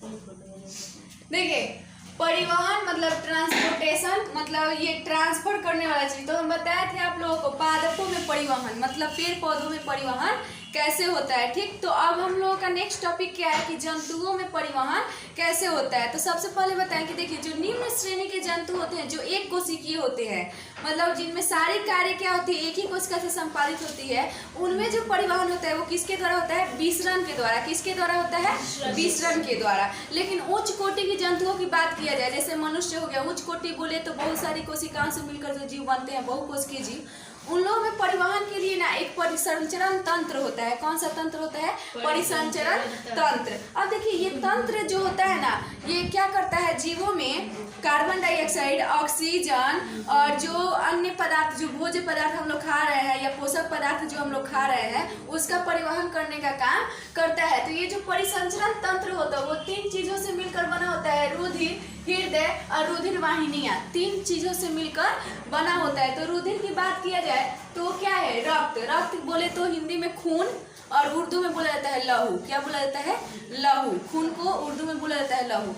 देखिए परिवहन मतलब ट्रांसपोर्टेशन, मतलब ये ट्रांसफर करने वाला चीज। तो हम बताए थे आप लोगों को पादपों में परिवहन मतलब पेड़ पौधों में परिवहन कैसे होता है। ठीक, तो अब हम लोगों का नेक्स्ट टॉपिक क्या है कि जंतुओं में परिवहन कैसे होता है। तो सबसे पहले बताएं कि देखिए जो निम्न श्रेणी के जंतु होते हैं जो एक कोशिकीय होते हैं, मतलब जिनमें सारी कार्य क्या होती है एक ही कोशिका से संपादित होती है, उनमें जो परिवहन होता है वो किसके द्वारा होता है? विसरण के द्वारा। किसके द्वारा होता है? विसरण के द्वारा। लेकिन उच्च कोटि के जंतुओं की बात किया जाए, जैसे मनुष्य हो गया, उच्च कोटि बोले तो बहुत सारी कोशिकाओं से मिलकर जो जीव बनते हैं, बहुकोशिकीय जीव, उन लोगों में परिवहन के लिए ना एक परिसंचरण तंत्र होता है। कौन सा तंत्र होता है? परिसंचरण तंत्र। अब देखिए ये तंत्र जो होता है ना, ये क्या करता है? जीवों में कार्बन डाइऑक्साइड, ऑक्सीजन और जो अन्य पदार्थ, जो भोज्य पदार्थ हम लोग खा रहे हैं या पोषक पदार्थ जो हम लोग खा रहे हैं, उसका परिवहन करने का काम करता है। तो ये जो परिसंचरण तंत्र होता है वो 3 चीजों से मिलकर बना होता है। रुधिर, हृदय और रुधिर वाहिनियां, 3 चीजों से मिलकर बना होता है। तो रुधिर की बात किया जाए तो क्या है? रक्त। रक्त बोले तो हिंदी में खून और उर्दू में बोला जाता है लहू। क्या बोला जाता है? लहू। खून को उर्दू में बोला जाता है लहू।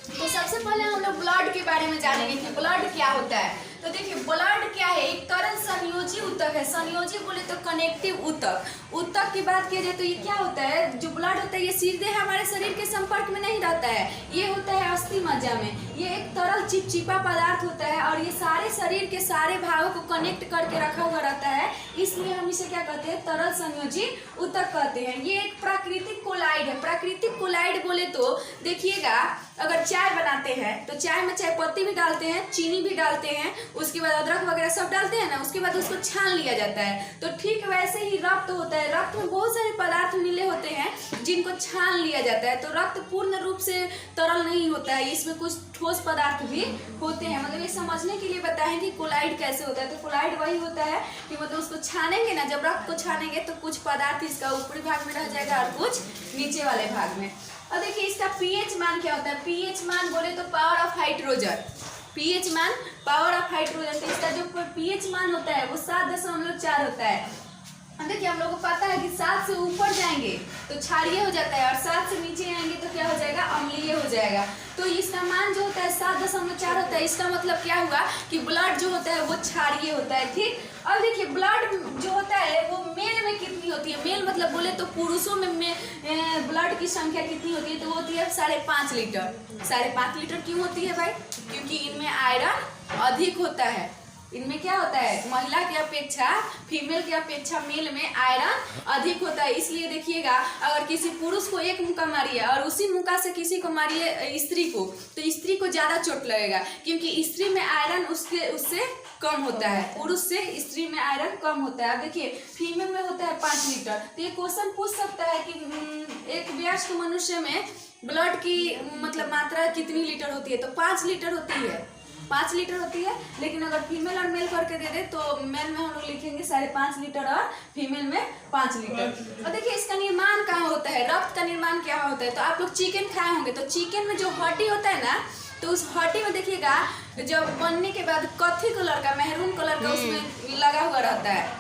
तो सबसे पहले हम लोग ब्लड के बारे में जानेंगे कि ब्लड क्या होता है। तो देखिए ब्लड क्या है? एक तरल संयोजी ऊतक है। संयोजी बोले तो कनेक्टिव ऊतक। ऊतक की बात किया जाए तो ये क्या होता है? जो ब्लड होता है ये सीधे हमारे शरीर के संपर्क में नहीं रहता है, ये होता है अस्थि मज्जा में। ये एक तरल चिपचिपा पदार्थ होता है और ये सारे शरीर के सारे भागों को कनेक्ट करके रखा हुआ रहता है, इसलिए हम इसे क्या कहते हैं? तरल संयोजी ऊतक कहते हैं। ये एक प्राकृतिक कोलाइड है। प्राकृतिक कोलाइड बोले तो देखिएगा, अगर चाय बनाते हैं तो चाय में चाय पत्ती भी डालते हैं, चीनी भी डालते हैं, उसके बाद अदरक वगैरह सब डालते हैं ना, उसके बाद उसको छान लिया जाता है। तो ठीक वैसे ही रक्त होता है। रक्त में बहुत सारे पदार्थ मिले होते हैं जिनको छान लिया जाता है। तो रक्त पूर्ण रूप से तरल नहीं होता है, इसमें कुछ ठोस पदार्थ भी होते हैं। मतलब ये समझने के लिए बताएं कि कोलाइड कैसे होता है। तो कोलाइड वही होता है कि मतलब उसको छानेंगे ना, जब रक्त को छानेंगे तो कुछ पदार्थ इसका ऊपरी भाग में रह जाएगा और कुछ नीचे वाले भाग में। और देखिए इसका पीएच मान क्या होता है? पीएच मान बोले तो पावर ऑफ हाइड्रोजन। पीएच मान पावर ऑफ हाइड्रोजन। तो इसका जो पीएच मान होता है वो 7.4 होता है। देखिए हम लोगों को पता है कि 7 से ऊपर जाएंगे तो क्षारीय हो जाता है और 7 से नीचे आएंगे तो क्या हो जाएगा? अम्लीय हो जाएगा। तो इसका मान जो होता है 7.4 होता है। इसका मतलब क्या हुआ कि ब्लड जो होता है वो क्षारीय होता है। ठीक, अब देखिए ब्लड जो होता है वो मेल में कितनी होती है? मेल मतलब बोले तो पुरुषों में ब्लड की संख्या कितनी होती है? तो वो होती है 5.5 लीटर। 5.5 लीटर क्यों होती है भाई? क्योंकि इनमें आयरन अधिक होता है। इनमें क्या होता है? महिला की अपेक्षा, फीमेल की अपेक्षा मेल में आयरन अधिक होता है। इसलिए देखिएगा अगर किसी पुरुष को एक मुक्का मारिए और उसी मुक्का से किसी को मारिए स्त्री को, तो स्त्री को ज्यादा चोट लगेगा क्योंकि स्त्री में आयरन उससे कम होता है। पुरुष से स्त्री में आयरन कम होता है। अब देखिए फीमेल में होता है 5 लीटर। तो ये क्वेश्चन पूछ सकता है कि एक वयस्क मनुष्य में ब्लड की मतलब मात्रा कितनी लीटर होती है? तो 5 लीटर होती है। 5 लीटर होती है। लेकिन अगर फीमेल और मेल करके दे दे तो मेल में हम लोग लिखेंगे 5.5 लीटर और फीमेल में 5 लीटर। और देखिए इसका निर्माण कहाँ होता है? रक्त का निर्माण क्या होता है? तो आप लोग चिकन खाए होंगे, तो चिकन में जो हड्डी होता है ना, तो उस हड्डी में देखिएगा जब बनने के बाद कथी कलर का, मेहरून कलर का उसमें लगा हुआ रहता है,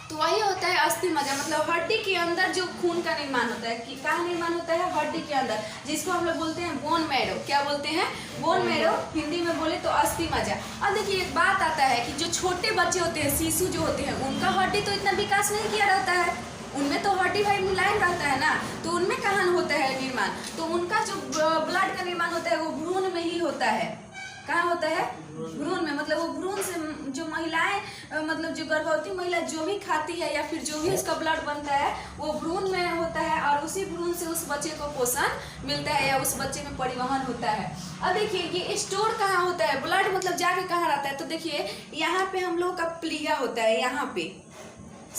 तो वही होता है अस्थि मज्जा। मतलब हड्डी के अंदर जो खून का निर्माण होता है, कि कहाँ निर्माण होता है? हड्डी के अंदर, जिसको हम लोग बोलते हैं बोन मैरो। क्या बोलते हैं? Bone marrow. हिंदी में बोले तो अस्थि मज्जा। अब देखिए एक बात आता है कि जो छोटे बच्चे होते हैं, शिशु जो होते हैं, उनका हड्डी तो इतना विकास नहीं किया रहता है, उनमें तो हड्डी भाई मुलायम रहता है ना, तो उनमें कहाँ होता है निर्माण? तो उनका जो ब्लड का निर्माण होता है वो भ्रूण में ही होता है। कहाँ होता है? भ्रूण में। मतलब वो भ्रूण से जो महिलाएं, मतलब जो गर्भवती महिला जो भी खाती है या फिर जो भी उसका ब्लड बनता है वो भ्रूण में होता है और उसी भ्रूण से उस बच्चे को पोषण मिलता है या उस बच्चे में परिवहन होता है। अब देखिए ये स्टोर कहाँ होता है? ब्लड मतलब जाके कहाँ रहता है? तो देखिए यहाँ पे हम लोग का प्लीहा होता है। यहाँ पे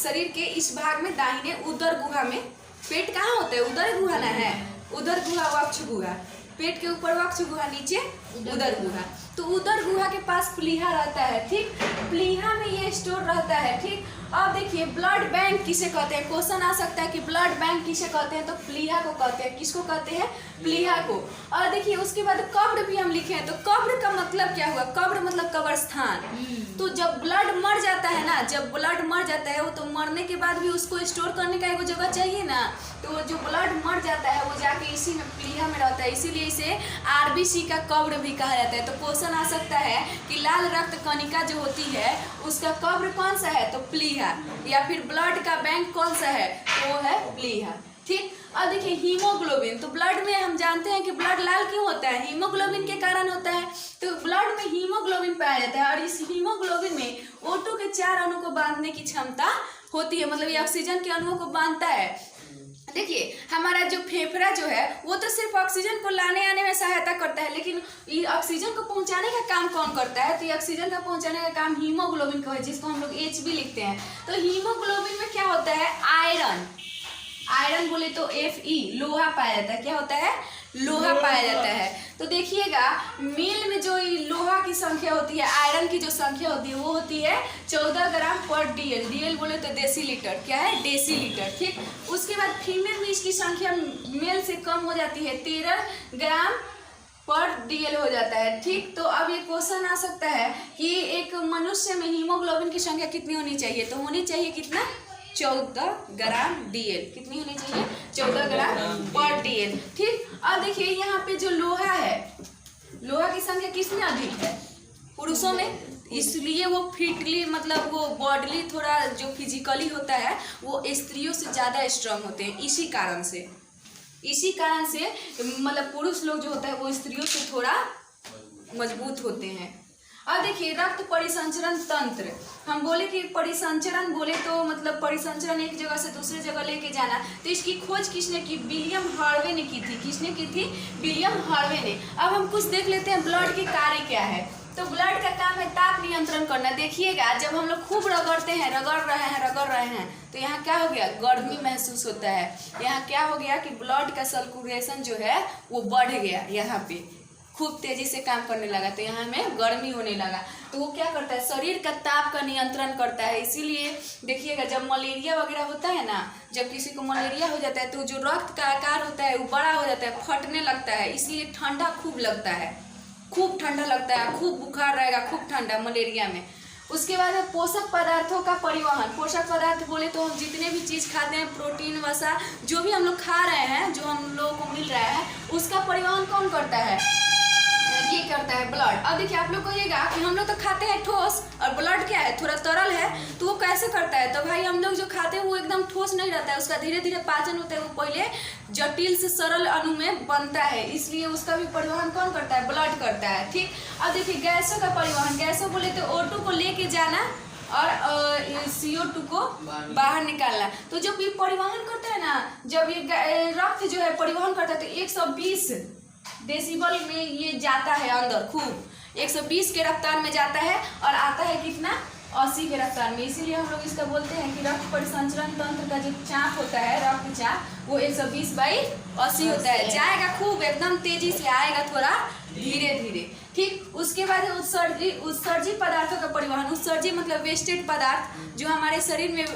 शरीर के इस भाग में दाहिने उदर गुहा में। पेट कहाँ होता है? उदर गुहा ना है, उदर गुहा, वक्ष गुहा। पेट के ऊपर वक्ष गुहा, नीचे उदर गुहा। तो उदर गुहा के पास प्लीहा रहता है। ठीक, प्लीहा में ये स्टोर रहता है। ठीक, अब देखिए ब्लड बैंक किसे कहते हैं? क्वेश्चन आ सकता है कि ब्लड बैंक किसे कहते हैं? तो प्लीहा को कहते हैं। किसको कहते हैं? प्लीहा को। और देखिए उसके बाद कब्र भी हम लिखे हैं। तो कब्र का मतलब क्या हुआ? कब्र मतलब कब्रस्थान। तो जब ब्लड मर जाता है ना, जब ब्लड मर जाता है वो, तो मरने के बाद भी उसको स्टोर करने का एगो जगह चाहिए ना, तो जो ब्लड मर जाता है वो जाके इसी में प्लीहा में रहता है, इसीलिए इसे आरबीसी का कब्र भी कहा जाता है। तो क्वेश्चन आ सकता है कि लाल रक्त कणिका जो होती है उसका कब्र कौन सा है, तो प्लीहा, या फिर ब्लड का बैंक कौन सा है, तो वो है प्लीहा। ठीक, अब देखिए हीमोग्लोबिन, तो ब्लड में हम जानते हैं कि ब्लड लाल क्यों होता है, हीमोग्लोबिन के कारण होता है। तो ब्लड में हीमोग्लोबिन पाया जाता है और इस हीमोग्लोबिन में O2 के 4 अणु को बांधने की क्षमता होती है, मतलब ये ऑक्सीजन के अणुओं को बांधता है। देखिए हमारा जो फेफड़ा जो है वो तो सिर्फ ऑक्सीजन को लाने आने में सहायता करता है, लेकिन ये ऑक्सीजन को पहुंचाने का काम कौन करता है, तो ये ऑक्सीजन का पहुंचाने का काम हीमोग्लोबिन का है, जिसको हम लोग H भी लिखते हैं। तो हीमोग्लोबिन में क्या होता है, आयरन, आयरन बोले तो Fe, लोहा पाया जाता है। क्या होता है, लोहा पाया जाता है। तो देखिएगा मील में जो लोहा की संख्या होती है, आयरन की जो संख्या होती है वो होती है 14 ग्राम पर DL, DL बोले तो डेसीलीटर, क्या है, डेसीलीटर। ठीक, उसके बाद फीमेल में इसकी संख्या मेल से कम हो जाती है, 13 ग्राम पर DL हो जाता है। ठीक, तो अब ये क्वेश्चन आ सकता है कि एक मनुष्य में हीमोग्लोबिन की संख्या कितनी होनी चाहिए, तो होनी चाहिए कितना, 14 ग्राम DL, कितनी होनी चाहिए, 14 ग्राम पर DL। ठीक, अब देखिए यहाँ पे जो लोहा है, लोहा की संख्या किसमें अधिक है, पुरुषों में, इसलिए वो फिटली, मतलब वो बॉडली थोड़ा जो फिजिकली होता है वो स्त्रियों से ज़्यादा स्ट्रांग होते हैं। इसी कारण से मतलब पुरुष लोग जो होता है वो स्त्रियों से थोड़ा मजबूत होते हैं। अब देखिए रक्त परिसंचरण तंत्र, हम बोले कि परिसंचरण बोले तो मतलब परिसंचरण एक जगह से दूसरे जगह लेके जाना, तो इसकी खोज किसने की, विलियम हार्वे ने की थी। किसने की थी, विलियम हार्वे ने। अब हम कुछ देख लेते हैं ब्लड के कार्य क्या है। तो ब्लड का काम है ताप नियंत्रण करना। देखिएगा जब हम लोग खूब रगड़ते हैं, रगड़ रहे हैं तो यहाँ क्या हो गया, गर्मी महसूस होता है। यहाँ क्या हो गया कि ब्लड का सर्कुलेशन जो है वो बढ़ गया, यहाँ पे खूब तेजी से काम करने लगा, तो यहाँ में गर्मी होने लगा। तो वो क्या करता है, शरीर का ताप का नियंत्रण करता है। इसीलिए देखिएगा जब मलेरिया वगैरह होता है ना, जब किसी को मलेरिया हो जाता है तो जो रक्त का आकार होता है वो बड़ा हो जाता है, फटने लगता है, इसलिए ठंडा खूब लगता है, खूब ठंडा लगता है, खूब बुखार रहेगा, खूब ठंडा मलेरिया में। उसके बाद है पोषक पदार्थों का परिवहन। पोषक पदार्थ बोले तो हम जितने भी चीज़ खाते हैं, प्रोटीन वसा जो भी हम लोग खा रहे हैं, जो हम लोगों को मिल रहा है, उसका परिवहन कौन करता है, ये करता है ब्लड। अब देखिए आप लोग कहिएगा कि हम लोग तो खाते हैं ठोस और ब्लड क्या है, थोड़ा तरल है, तो वो कैसे करता है, तो भाई हम लोग जो खाते हैं वो एकदम ठोस नहीं रहता है, उसका धीरे धीरे पाचन होता है, वो पहले जटिल से सरल अणु में बनता है, इसलिए उसका भी परिवहन कौन करता है, ब्लड करता है। ठीक, अब देखिए गैसों का परिवहन, गैसों बोले तो O2 को लेके जाना और CO2 को बाहर निकालना। तो जब ये परिवहन करता है ना, जब ये रक्त जो है परिवहन करता है तो 120 डेसिबल में ये जाता है अंदर, खूब 120 के रफ्तार में जाता है और आता है कितना, 80 के रफ्तार में। इसीलिए हम लोग इसका बोलते हैं कि रक्त परिसंचरण तंत्र का जो चाप होता है, रक्त चाप, वो 120/80 होता है। जाएगा खूब एकदम तेजी से, आएगा थोड़ा धीरे धीरे। ठीक, उसके बाद उत्सर्जी पदार्थों का परिवहन। उत्सर्जी मतलब वेस्टेड पदार्थ, जो हमारे शरीर में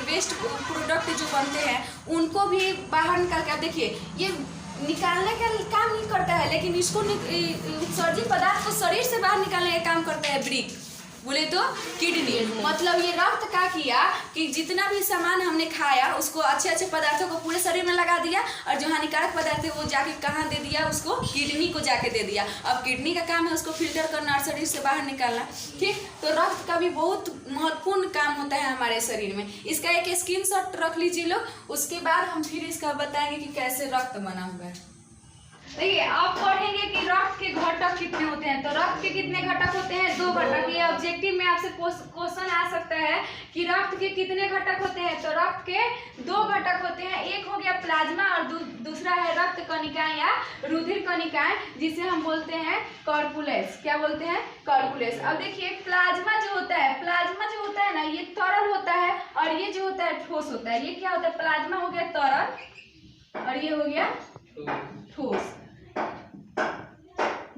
वेस्ट प्रोडक्ट जो बनते हैं उनको भी बाहर निकाल के, देखिए ये निकालने का काम नहीं करता है, लेकिन इसको उत्सर्जी पदार्थ को शरीर से बाहर निकालने का काम करता है ब्रिक, बोले तो किडनी। मतलब ये रक्त का किया कि जितना भी सामान हमने खाया उसको, अच्छे अच्छे पदार्थों को पूरे शरीर में लगा दिया, और जो हानिकारक पदार्थ है वो जाके कहाँ दे दिया, उसको किडनी को जाके दे दिया। अब किडनी का काम है उसको फिल्टर करना और शरीर से बाहर निकालना। ठीक, तो रक्त का भी बहुत महत्वपूर्ण काम होता है हमारे शरीर में। इसका एक स्क्रीनशॉट रख लीजिए लोग, उसके बाद हम फिर इसका बताएंगे कि कैसे रक्त बना हुआ है। देखिए आप पढ़ेंगे कि रक्त के घटक कितने होते हैं, तो रक्त के कितने घटक होते हैं, 2 घटक। ये ऑब्जेक्टिव में आपसे क्वेश्चन आ सकता है कि रक्त के कितने घटक होते हैं, तो रक्त के 2 घटक होते हैं। एक हो गया प्लाज्मा और दूसरा है रक्त कणिकाएं या रुधिर कणिकाएं, जिसे हम बोलते हैं कॉर्पुलेस। क्या बोलते हैं, कॉर्पुलेस। अब देखिए प्लाज्मा जो होता है, प्लाज्मा जो होता है ना, ये तरल होता है और ये जो होता है ठोस होता है। ये क्या होता है, प्लाज्मा हो गया तरल और ये हो गया ठोस।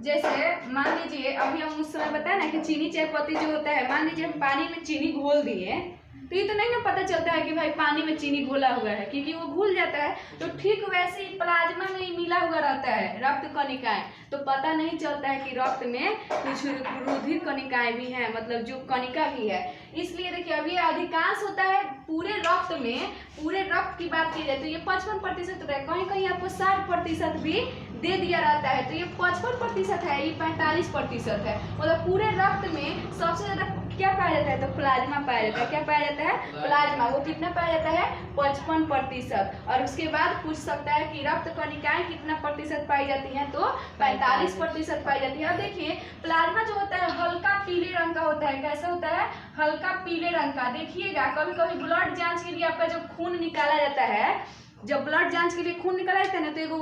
जैसे मान लीजिए अभी हम उस समय बताया ना कि चीनी चायपत्ती जो होता है, मान लीजिए हम पानी में चीनी घोल दिए, तो ये तो नहीं ना पता चलता है कि भाई पानी में चीनी घोला हुआ है, क्योंकि वो घुल जाता है। तो ठीक वैसे ही प्लाज्मा में मिला हुआ रहता है रक्त कणिकाएं, तो पता नहीं चलता है कि रक्त में कुछ रुधिर कणिकाएं भी हैं, मतलब जो कणिका भी है। इसलिए देखिए अभी अधिकांश होता है पूरे रक्त में, पूरे रक्त की बात की जाए तो ये 55% होता है, कहीं कहीं आपको 60% भी दे दिया रहता है, तो ये 55% है, ये 45% है। मतलब पूरे रक्त में सबसे ज्यादा क्या पाया जाता है, तो प्लाज्मा पाया जाता है। क्या पाया जाता है, प्लाज्मा। वो कितना पाया जाता है, 55%। और उसके बाद पूछ सकता है कि रक्त कणिकाएं कितना प्रतिशत पाई जाती हैं, तो 45% पाई जाती है। अब देखिए प्लाज्मा जो होता है हल्का पीले रंग का होता है। कैसा होता है, हल्का पीले रंग का। देखिएगा कभी कभी ब्लड जांच के लिए आपका जब खून निकाला जाता है, जब ब्लड जांच के लिए खून निकाला जाता है ना, तो एगो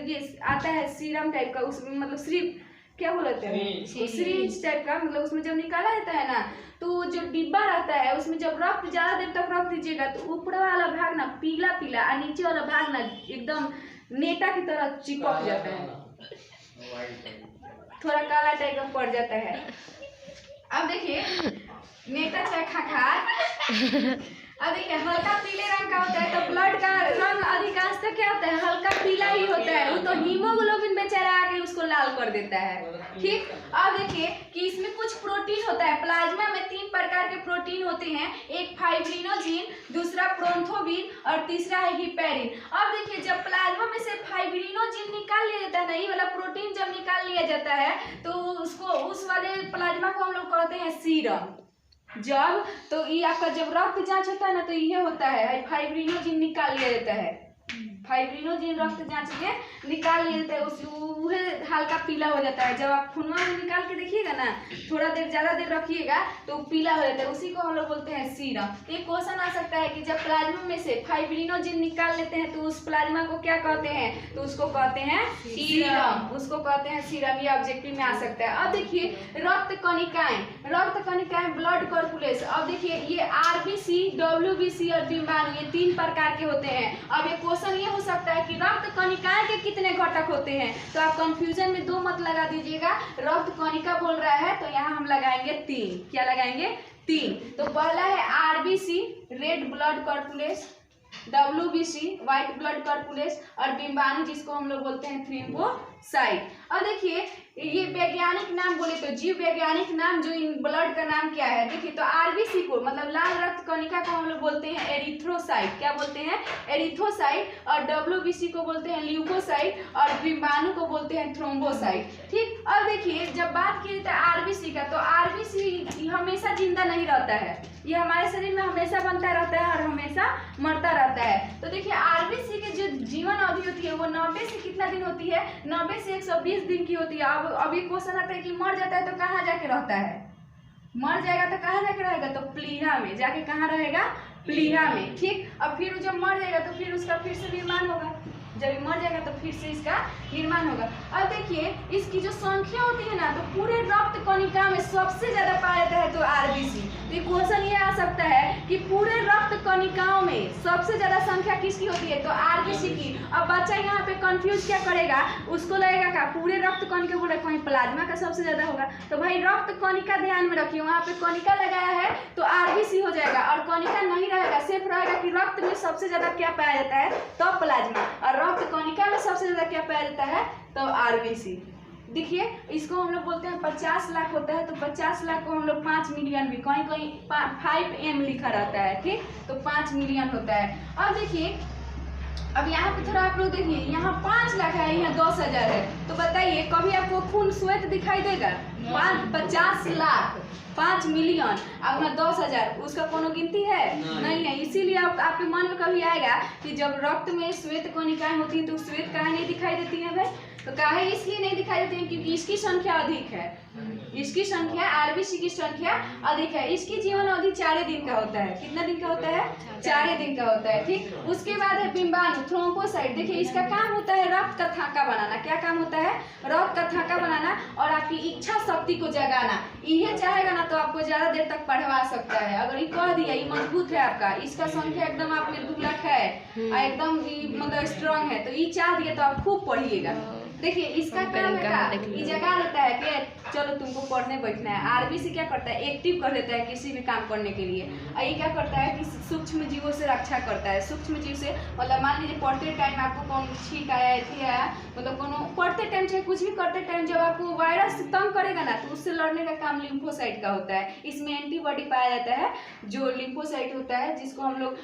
ये आता है सीरम टाइप का, उसमें मतलब सिर्फ क्या बोलते हैं, सिरिंज टाइप का, मतलब उसमें जब निकाला जाता है ना, तो जो डिब्बा रहता है उसमें जब रक्त ज्यादा देर तक रख दीजिएगा तो ऊपर वाला भाग ना पीला पीला और नीचे वाला भाग ना एकदम नेटा की तरह चिपक जाता है, थोड़ा काला टाइप का पड़ जाता है। अब देखिए नेटा चाहे खाखार, अब देखिए हल्का पीले रंग का होता है, तो ब्लड का रंग अधिकांश तो क्या होता है, हल्का पीला ही होता है। वो तो हीमोग्लोबिन बेचारा आके उसको लाल कर देता है। ठीक, अब देखिए कि इसमें कुछ प्रोटीन होता है। प्लाज्मा में 3 प्रकार के प्रोटीन होते हैं, एक फाइब्रिनोजिन, दूसरा प्रोन्थोबिन और तीसरा है हिपैरिन। अब देखिए जब प्लाज्मा में से फाइब्रिनोजिन निकाल लिया जाता है ना, ये वाला प्रोटीन जब निकाल लिया जाता है तो उसको, उस वाले प्लाज्मा को हम लोग कहते हैं सीरम। जब तो ये आपका जब रक्त जांच होता है ना, तो ये होता है फाइब्रिनोजिन निकाल लिया जाता है, फाइब्रिनोजिन रक्त जांच के निकाल लिया जाता है, उसे हल्का पीला हो जाता है। जब आप खून में निकाल के देखिएगा ना, थोड़ा देर ज्यादा देर रखिएगा तो पीला हो जाता है, उसी को हम लोग बोलते हैं सीरम। एक क्वेश्चन आ सकता है कि जब प्लाज्मा में से फाइब्रिनोजिन निकाल लेते हैं तो उस प्लाज्मा को क्या कहते हैं, तो उसको कहते हैं सीरम, उसको कहते हैं सीरम। ये ऑब्जेक्टिव में आ सकता है। अब देखिए रक्त कणिकाएं, रक्त कणिकाएं ब्लड कॉर्पुलेस। अब देखिए ये आरबीसी, डब्ल्यूबीसी और डिम्बाणु, ये 3 प्रकार के होते हैं। अब ये क्वेश्चन ये हो सकता है कि रक्त कणिकाएं के कितने घटक होते हैं, तो आप कंफ्यूजन में 2 मत लगा दीजिएगा। रक्त कणिका बोल रहा है तो यहाँ हम लगाएंगे 3। क्या लगाएंगे, 3। तो पहला है RBC, red blood corpuscles, WBC, white blood corpuscles, और डिम्बाणु जिसको हम लोग बोलते हैं थ्रोम्बोसाइट। अब देखिए ये वैज्ञानिक नाम बोले तो जीव वैज्ञानिक नाम जो इन ब्लड का नाम क्या है, देखिए तो आरबीसी को मतलब लाल रक्त कणिका को हम लोग बोलते हैं एरिथ्रोसाइट। क्या बोलते हैं, एरिथ्रोसाइट। और डब्ल्यूबीसी को बोलते हैं ल्यूकोसाइट, और डिम्बाणु को बोलते हैं थ्रोम्बोसाइट। ठीक, अब देखिए जब बात की जाए आरबीसी का, तो आरबीसी हमेशा जिंदा नहीं रहता है, ये हमारे शरीर में हमेशा बनता रहता है और हमेशा मरता रहता है। तो देखिए आरबीसी की जो जीवन अवधि होती है वो 90 से कितना दिन होती है, 90 से 120 दिन की होती है। अब ये क्वेश्चन आता है कि मर जाता है तो कहाँ जाके रहता है, मर जाएगा तो कहाँ जाके रहेगा, तो प्लीहा में जाके, कहाँ रहेगा, प्लीहा में। ठीक, अब फिर जब मर जाएगा तो फिर उसका फिर से निर्माण होगा, जब मर जाएगा तो फिर से इसका निर्माण होगा। अब देखिए इसकी जो संख्या होती है ना, तो पूरे रक्त कणिका में सबसे ज्यादा पाया जाता है तो आरबीसी। तो क्वेश्चन ये आ सकता है कि पूरे रक्त कणिकाओं में सबसे ज्यादा संख्या किसकी होती है, तो आरबीसी की। अब बच्चा यहाँ पे कंफ्यूज क्या करेगा, उसको लगेगा क्या पूरे रक्त कणिका बोले कहीं प्लाज्मा का सबसे ज्यादा होगा, तो भाई रक्त कणिका ध्यान में रखिए, वहाँ पे कणिका लगाया है तो आरबीसी हो जाएगा, और कणिका नहीं रहेगा, सिर्फ रहेगा कि रक्त में सबसे ज्यादा क्या पाया जाता है, तो प्लाज्मा, और रक्त कणिका में सबसे ज्यादा क्या पाया जाता है, तो आरबीसी। देखिए इसको हम लोग बोलते हैं 50 लाख होता है, तो 50 लाख को हम लोग 5 मिलियन भी, कहीं कहीं 5M लिखा रहता है। ठीक, तो 5 मिलियन होता है। अब देखिए अब यहाँ पे थोड़ा आप लोग देखिए, यहाँ 5 लाख है, यहाँ 10,000 है, तो बताइए कभी आपको खून श्वेत दिखाई देगा, 50 लाख, 5 मिलियन अब ना 10,000, उसका कोनो गिनती है नहीं है। इसीलिए आपके मन में कभी आएगा कि जब रक्त में श्वेत कणिकाएं होती हैं तो श्वेत काहे नहीं दिखाई देती है भाई, तो काहे इसलिए नहीं दिखाई देती है क्योंकि इसकी संख्या अधिक है, इसकी संख्या आरबीसी की संख्या अधिक है। इसकी जीवन अवधि 4 दिन का होता है। कितना दिन का होता है, 4 दिन का होता है। ठीक, उसके बाद है डिम्बाणु, थ्रोम्बोसाइट। देखिए इसका काम होता है रक्त का थाका बनाना। क्या काम होता है, रक्त का थाका बनाना और आपकी इच्छा शक्ति को जगाना। ये चाहेगा ना तो आपको ज्यादा देर तक पढ़वा सकता है। अगर ये कह दिया ये मजबूत है आपका, इसका संख्या एकदम आप में 2 लाख है, एकदम मतलब स्ट्रांग है, तो ये चाह दिया तो आप खूब पढ़िएगा। देखिए इसका काम है ये जगा देता है कि चलो तुमको पढ़ने बैठना है। आरबीसी क्या करता है, एक्टिव कर देता है किसी भी काम करने के लिए। और ये क्या करता है कि सूक्ष्म जीवों से रक्षा करता है। सूक्ष्म जीव से मतलब मान लीजिए पढ़ते टाइम आपको कौन छींक आया, थी आया, मतलब टाइम चाहे कुछ भी करते टाइम जब आपको वायरस तंग करेगा ना तो उससे लड़ने का काम लिम्फोसाइट का होता है। इसमें एंटीबॉडी पाया जाता है जो लिम्फोसाइट होता है, जिसको हम लोग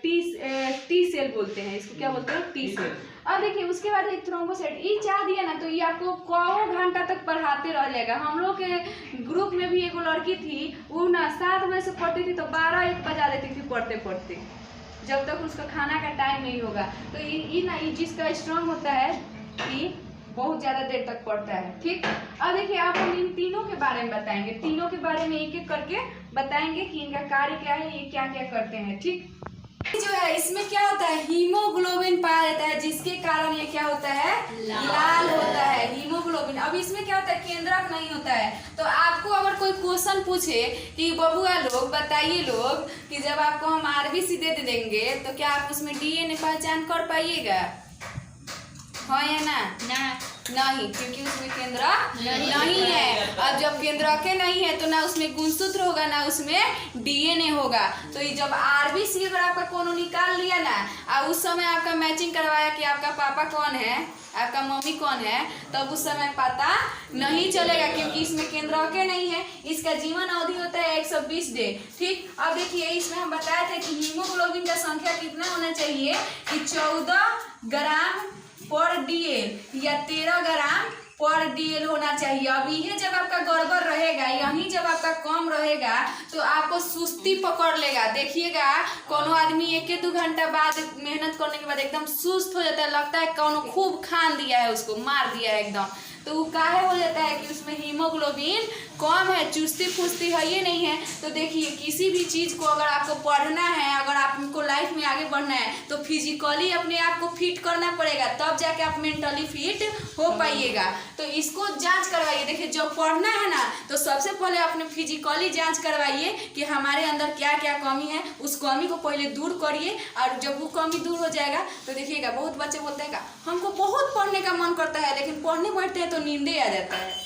टी सेल बोलते हैं। इसको क्या बोलते हैं? Tassel. अब देखिए उसके बाद एक थ्रोम्बोसाइट, ये चाह दिया ना तो ये आपको कई घंटा तक पढ़ाते रह जाएगा। हम लोग के ग्रुप में भी एक लड़की थी, वो ना 7 बजे से पढ़ती थी तो 12-1 बजा देती थी पढ़ते पढ़ते, जब तक उसका खाना का टाइम नहीं होगा। तो ये ना ये जिसका स्ट्रांग होता है ये बहुत ज़्यादा देर तक पढ़ता है। ठीक, अब देखिए आप हम इन तीनों के बारे में बताएंगे, तीनों के बारे में एक एक करके बताएंगे कि इनका कार्य क्या है, ये क्या क्या करते हैं। ठीक, जो है इसमें क्या होता है, हीमोग्लोबिन पाया जाता है, जिसके कारण ये क्या होता है, लाल होता है हीमोग्लोबिन। अब इसमें क्या होता है, केंद्रक नहीं होता है। तो आपको अगर कोई क्वेश्चन पूछे कि बबुआ लोग बताइए लोग कि जब आपको हम आरबीसी दे देंगे तो क्या आप उसमें डीएनए पहचान कर पाइएगा? हाँ या ना? नहीं, क्योंकि उसमें केंद्रक नहीं है। अब जब केंद्रक नहीं है तो ना उसमें गुणसूत्र होगा ना उसमें डीएनए होगा। तो ये जब आरबीसी अगर आपका कोनो निकाल लिया ना और उस समय आपका मैचिंग करवाया कि आपका पापा कौन है, आपका मम्मी कौन है, तब उस समय पता नहीं चलेगा क्योंकि इसमें केंद्रक नहीं है। इसका जीवन अवधि होता है 120 डे। ठीक, अब देखिए इसमें हम बताए थे कि हीमोग्लोबिन का संख्या कितना होना चाहिए कि 14 ग्राम पर डीएल या 13 ग्राम पर डीएल होना चाहिए। अब ये जब आपका गड़बड़ रहेगा, यही जब आपका कम रहेगा तो आपको सुस्ती पकड़ लेगा। देखिएगा कोनो आदमी 1-2 घंटा बाद मेहनत करने के बाद एकदम सुस्त हो जाता है, लगता है कोनो खूब खान दिया है, उसको मार दिया है एकदम। तो वो काहे हो जाता है कि उसमें हीमोग्लोबिन कम है, चुस्ती फुस्ती है ये नहीं है। तो देखिए किसी भी चीज़ को अगर आपको पढ़ना है, अगर आपको लाइफ में आगे बढ़ना है तो फिजिकली अपने आप को फिट करना पड़ेगा, तब जाके आप मेंटली फिट हो पाइएगा। तो इसको जांच करवाइए। देखिए जब पढ़ना है ना तो सबसे पहले अपने फिजिकली जांच करवाइए कि हमारे अंदर क्या क्या कमी है, उस कमी को पहले दूर करिए। और जब वो कमी दूर हो जाएगा तो देखिएगा बहुत बच्चे बोलते हैं हमको बहुत पढ़ने का मन करता है लेकिन पढ़ने बैठते हैं तो नींदे आ जाता है।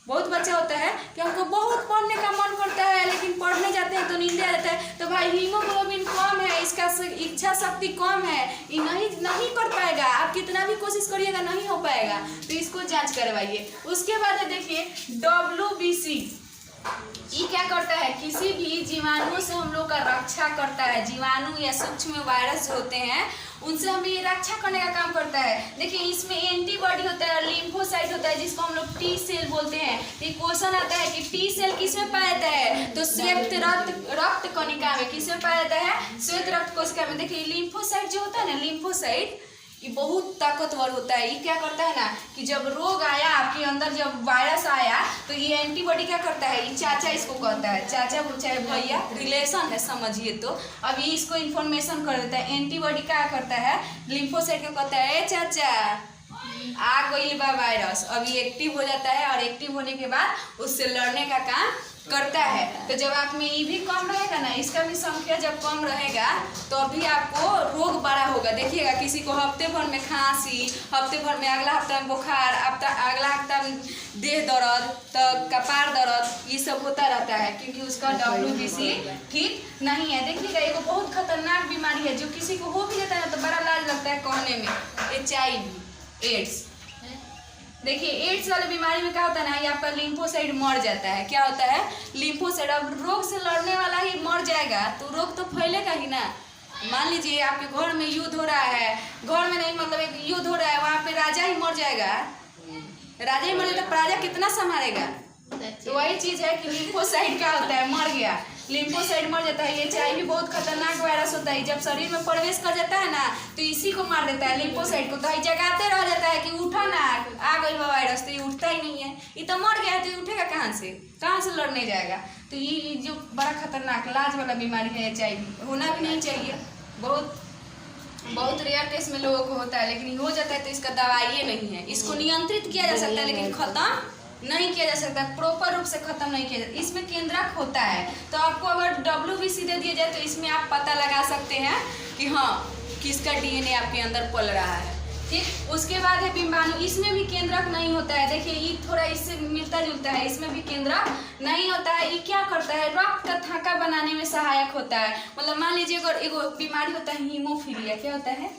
बहुत बच्चा होता है कि हमको बहुत पढ़ने का मन करता है लेकिन पढ़ने जाते हैं तो नींद आ जाता है। तो भाई हीमोग्लोबिन कम है, इसका इच्छा शक्ति कम है, ये नहीं कर पाएगा। आप कितना भी कोशिश करिएगा नहीं हो पाएगा, तो इसको जांच करवाइए। उसके बाद देखिए WBC, ये क्या करता है, किसी भी जीवाणु से हम लोग का रक्षा करता है। जीवाणु या सूक्ष्म वायरस होते हैं उनसे हमें ये रक्षा करने का काम करता है। देखिए इसमें एंटीबॉडी होता है, लिम्फोसाइट होता है जिसको हम लोग टी सेल बोलते हैं। ये क्वेश्चन आता है कि टी सेल किसमें पाया जाता है, तो श्वेत रक्त कणिका में। किसमें पाया जाता है, श्वेत रक्त कोशिका में। देखिए लिम्फोसाइट जो होता है ना, लिम्फोसाइट ये बहुत ताकतवर होता है। ये क्या करता है ना कि जब रोग आया आपके अंदर, जब वायरस आया तो ये एंटीबॉडी क्या करता है, ये चाचा इसको कहता है, चाचा चाहे भैया, रिलेशन है समझिए। तो अब ये इसको इन्फॉर्मेशन कर देता है। एंटीबॉडी क्या करता है, लिम्फोसाइट को कहता है चाचा आ गई बा वायरस, अभी एक्टिव हो जाता है और एक्टिव होने के बाद उससे लड़ने का काम करता है। तो जब आप में ये भी कम रहेगा ना, इसका भी संख्या जब कम रहेगा तो अभी आपको रोग बड़ा होगा। देखिएगा किसी को हफ्ते भर में खांसी, हफ्ते भर में अगला हफ्ता में बुखार, अगला हफ्ता में देह दर्द, तो कपार दर्द, ये सब होता रहता है क्योंकि उसका WBC ठीक नहीं है। देखिएगा एगो बहुत खतरनाक बीमारी है जो किसी को हो भी जाता है तो बड़ा लाज लगता है कहने में, HIV एड्स। देखिए एड्स वाली बीमारी में क्या होता है ना, ये आपका लिम्फोसाइट मर जाता है। क्या होता है, लिम्फोसाइट। अब रोग से लड़ने वाला ही मर जाएगा तो रोग तो फैलेगा ही ना। मान लीजिए आपके घर में युद्ध हो रहा है, घर में नहीं मतलब एक युद्ध हो रहा है, वहाँ पे राजा ही मर जाएगा, राजा ही मर जाए तो प्रजा कितना संभालेगा। तो वही चीज है कि लिम्फोसाइट क्या होता है, मर गया, लिम्फोसाइट मर जाता है। ये HIV बहुत खतरनाक वायरस होता है, जब शरीर में प्रवेश कर जाता है ना तो इसी को मार देता है, लिम्फोसाइट को। तो ये जगाते रह जाता है कि उठा ना, आ गई वायरस, तो ये उठता ही नहीं है, ये तो मर गया है तो ये उठेगा कहाँ से लड़ने जाएगा। तो ये जो बड़ा खतरनाक लाज वाला बीमारी है HIV, होना भी नहीं चाहिए। बहुत रेयर केस में लोगों को होता है लेकिन हो जाता है तो इसका दवाई नहीं है। इसको नियंत्रित किया जा सकता है लेकिन खत्म नहीं किया जा सकता, प्रॉपर रूप से खत्म नहीं किया जाता। इसमें केंद्रक होता है। तो आपको अगर WBC दे दिया जाए तो इसमें आप पता लगा सकते हैं कि हाँ किसका DNA आपके अंदर पल रहा है। ठीक, उसके बाद है बिम्बाणु, इसमें भी केंद्रक नहीं होता है। देखिए ये थोड़ा इससे मिलता जुलता है, इसमें भी केंद्रक नहीं होता है। ये क्या करता है, रक्त का थाका बनाने में सहायक होता है। मतलब मान लीजिए अगर एगो बीमारी होता है हीमोफीलिया, क्या होता है,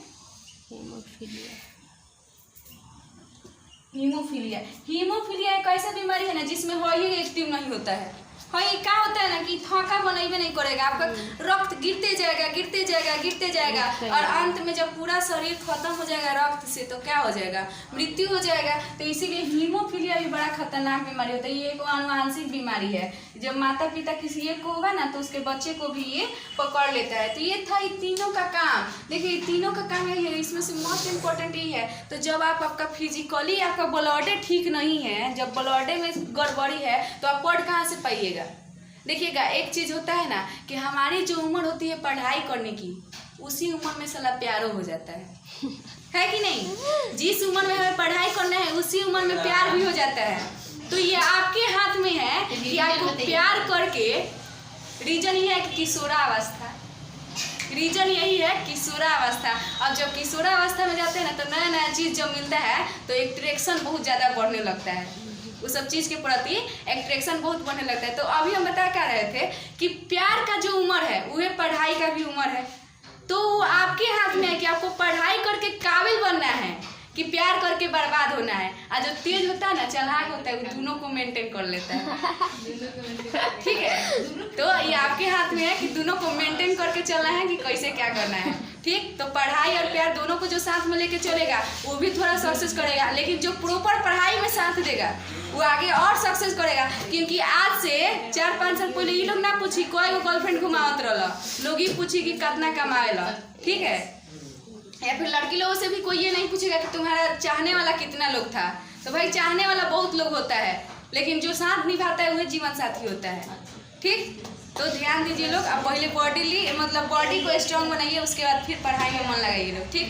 हीमोफीलिया। हीमोफीलिया एक ऐसा बीमारी है ना जिसमें ऑयल एक्टिव नहीं होता है। हाँ, ये क्या होता है ना कि थका बनेबे नहीं करेगा, आपका रक्त गिरते जाएगा गिरते जाएगा गिरते जाएगा, और अंत में जब पूरा शरीर खत्म हो जाएगा रक्त से तो क्या हो जाएगा, मृत्यु हो जाएगा। तो इसीलिए हीमोफीलिया भी बड़ा खतरनाक बीमारी होता है। ये एक आनुवांशिक बीमारी है, जब माता पिता किसी एक को होगा ना तो उसके बच्चे को भी ये पकड़ लेता है। तो ये था ये तीनों का काम। देखिए तीनों का काम यही है, इसमें से मोस्ट इम्पोर्टेंट यही है। तो जब आपका फिजिकली आपका ब्लड ठीक नहीं है, जब ब्लड में गड़बड़ी है तो आप पढ़ कहाँ से पाइएगा। देखिएगा एक चीज होता है ना कि हमारी जो उम्र होती है पढ़ाई करने की, उसी उम्र में साला प्यारो हो जाता है कि नहीं। जिस उम्र में हमें पढ़ाई करना है उसी उम्र में प्यार भी हो जाता है। तो ये आपके हाथ में है कि आपको प्यार करके, रीजन ये है कि किशोरावस्था, रीजन यही है किशोरावस्था। अब जब किशोरावस्था में जाते हैं ना तो नया नया चीज जब मिलता है तो एट्रैक्शन बहुत ज्यादा बढ़ने लगता है, उस सब चीज के प्रति एट्रैक्शन बहुत बढ़ने लगता है। तो अभी हम बता क्या रहे थे कि प्यार का जो उम्र है वह पढ़ाई का भी उम्र है। तो आपके हाथ में है कि आपको पढ़ाई करके काबिल बनना है कि प्यार करके बर्बाद होना है। और जो तेज होता है ना, चालाक होता है, वो दोनों को मेंटेन कर लेता है। ठीक है, तो ये आपके हाथ में है कि दोनों को मेंटेन करके चलना है कि कैसे क्या करना है। ठीक, तो पढ़ाई और प्यार दोनों को जो साथ में लेके चलेगा वो भी थोड़ा सक्सेस करेगा, लेकिन जो प्रॉपर पढ़ाई में साथ देगा वो आगे और सक्सेस करेगा। क्योंकि आज से 4-5 साल पहले ये लोग ना पूछी कोई को गर्लफ्रेंड घुमावत रहा, लोग ही पूछी कि कितना कमाएला। ठीक है, या फिर लड़की लोगों से भी कोई ये नहीं पूछेगा कि तुम्हारा चाहने वाला कितना लोग था। तो भाई चाहने वाला बहुत लोग होता है, लेकिन जो साथ निभाता है वही जीवन साथी होता है। ठीक, तो ध्यान दीजिए लोग। अब पहले बॉडी को स्ट्रांग बनाइए, उसके बाद फिर पढ़ाई में मन लगाइए लोग। ठीक।